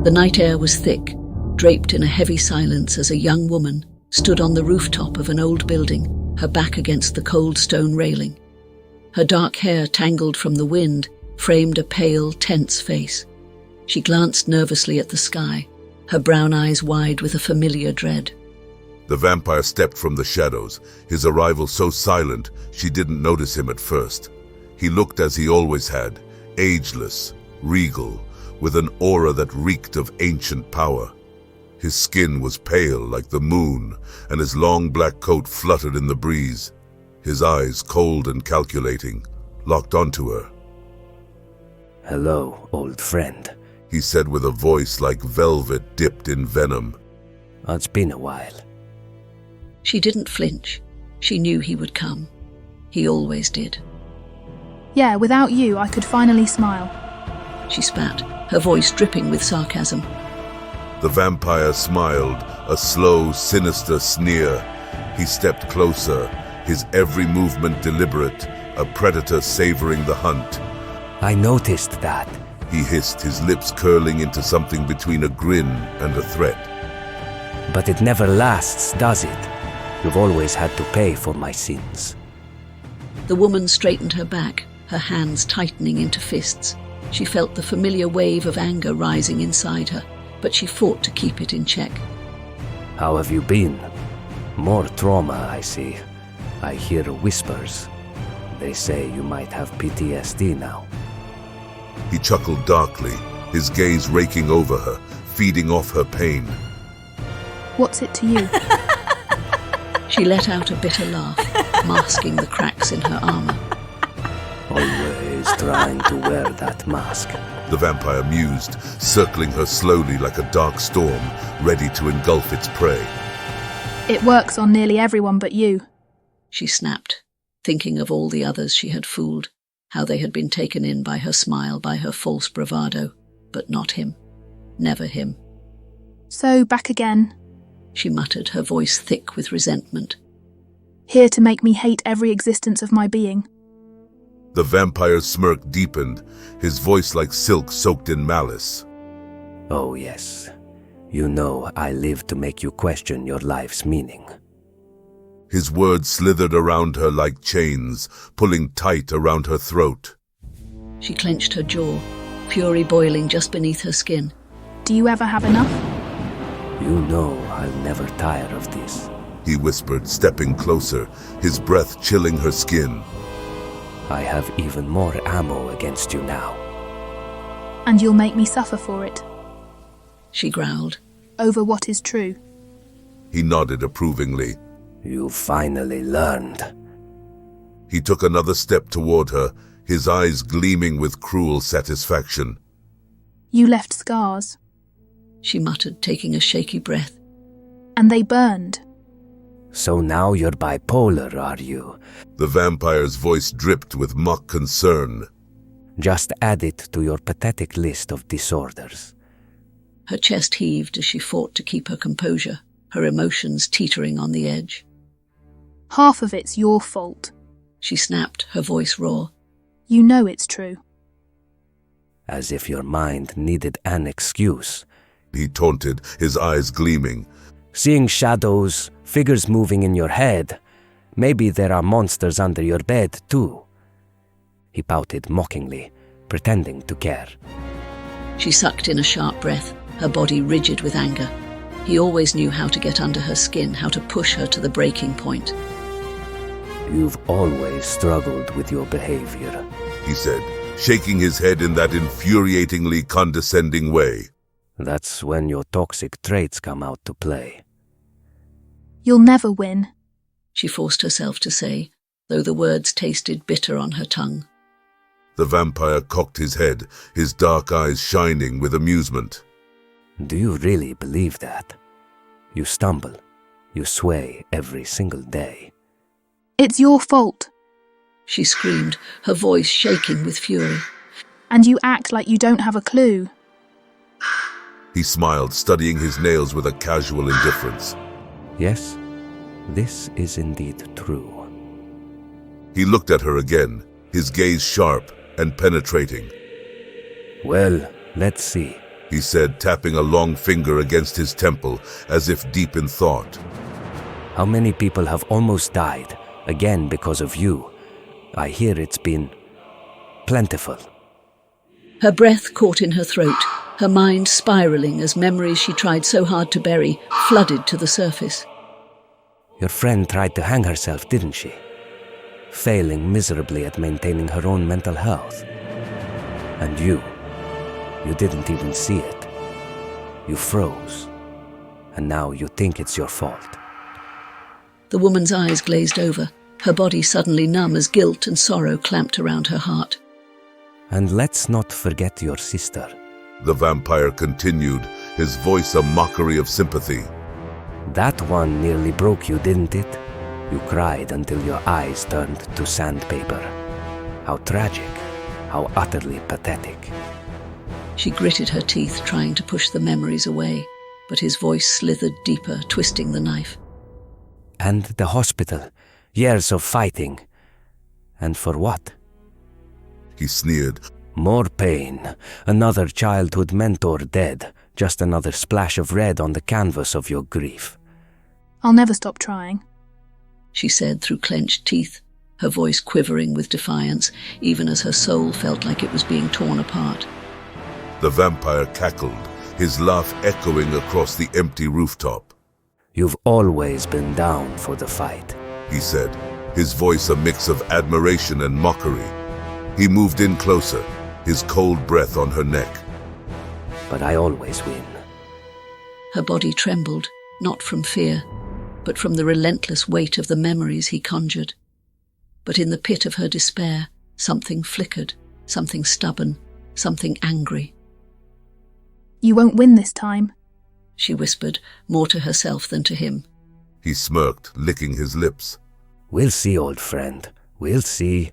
The night air was thick, draped in a heavy silence as a young woman stood on the rooftop of an old building, her back against the cold stone railing. Her dark hair, tangled from the wind, framed a pale, tense face. She glanced nervously at the sky, her brown eyes wide with a familiar dread. The vampire stepped from the shadows, his arrival so silent she didn't notice him at first. He looked as he always had, ageless, regal, with an aura that reeked of ancient power. His skin was pale like the moon, and his long black coat fluttered in the breeze. His eyes, cold and calculating, locked onto her. "Hello, old friend," he said with a voice like velvet dipped in venom. "It's been a while." She didn't flinch. She knew he would come. He always did. "Yeah, without you, I could finally smile." She spat, her voice dripping with sarcasm. The vampire smiled, a slow, sinister sneer. He stepped closer, his every movement deliberate, a predator savoring the hunt. "I noticed that," he hissed, his lips curling into something between a grin and a threat. "but it never lasts, does it? You've always had to pay for my sins." The woman straightened her back, her hands tightening into fists. She felt the familiar wave of anger rising inside her, but she fought to keep it in check. "How have you been? More trauma, I see. I hear whispers. They say you might have PTSD now." He chuckled darkly, his gaze raking over her, feeding off her pain. "What's it to you?" She let out a bitter laugh, masking the cracks in her armor. "Always trying to wear that mask," the vampire mused, circling her slowly like a dark storm, ready to engulf its prey. "It works on nearly everyone but you." She snapped, thinking of all the others she had fooled, how they had been taken in by her smile, by her false bravado, but not him. Never him. "So, back again. She muttered, her voice thick with resentment. Here to make me hate every existence of my being." The vampire's smirk deepened, his voice like silk soaked in malice. "Oh yes, you know I live to make you question your life's meaning." His words slithered around her like chains, pulling tight around her throat. She clenched her jaw, fury boiling just beneath her skin. "Do you ever have enough?" "You know I'll never tire of this," he whispered, stepping closer, his breath chilling her skin. "I have even more ammo against you now." "And you'll make me suffer for it." She growled. "Over what is true." He nodded approvingly. "You finally learned." He took another step toward her, his eyes gleaming with cruel satisfaction. "You left scars." She muttered, taking a shaky breath. "And they burned." "So now you're bipolar, are you?" The vampire's voice dripped with mock concern. "Just add it to your pathetic list of disorders." Her chest heaved as she fought to keep her composure, her emotions teetering on the edge. "Half of it's your fault." She snapped, her voice raw. "You know it's true." "As if your mind needed an excuse." He taunted, his eyes gleaming. "Seeing shadows, figures moving in your head. Maybe there are monsters under your bed, too." He pouted mockingly, pretending to care. She sucked in a sharp breath, her body rigid with anger. He always knew how to get under her skin, how to push her to the breaking point. "You've always struggled with your behavior," he said, shaking his head in that infuriatingly condescending way. "That's when your toxic traits come out to play." "You'll never win," she forced herself to say, though the words tasted bitter on her tongue. The vampire cocked his head, his dark eyes shining with amusement. "Do you really believe that? You stumble, you sway every single day." "It's your fault." She screamed, her voice shaking with fury. "And you act like you don't have a clue." He smiled, studying his nails with a casual indifference. "Yes, this is indeed true." He looked at her again, his gaze sharp and penetrating. "Well, let's see," he said, tapping a long finger against his temple as if deep in thought. How many people have almost died, again because of you? I hear it's been plentiful. Her breath caught in her throat, her mind spiraling as memories she tried so hard to bury flooded to the surface. Your friend tried to hang herself, didn't she? Failing miserably at maintaining her own mental health. And you didn't even see it. You froze. And now you think it's your fault. The woman's eyes glazed over, her body suddenly numb as guilt and sorrow clamped around her heart. And let's not forget your sister. The vampire continued, his voice a mockery of sympathy. That one nearly broke you, didn't it? You cried until your eyes turned to sandpaper. How tragic, how utterly pathetic. She gritted her teeth, trying to push the memories away, but his voice slithered deeper, twisting the knife. And the hospital, years of fighting. And for what? He sneered. More pain, another childhood mentor dead, just another splash of red on the canvas of your grief. I'll never stop trying, she said through clenched teeth, her voice quivering with defiance, even as her soul felt like it was being torn apart. The vampire cackled, his laugh echoing across the empty rooftop. You've always been down for the fight, he said, his voice a mix of admiration and mockery. He moved in closer, his cold breath on her neck. but I always win. Her body trembled, not from fear, but from the relentless weight of the memories he conjured. But in the pit of her despair, something flickered, something stubborn, something angry. You won't win this time, she whispered, more to herself than to him. He smirked, licking his lips. We'll see, old friend. We'll see.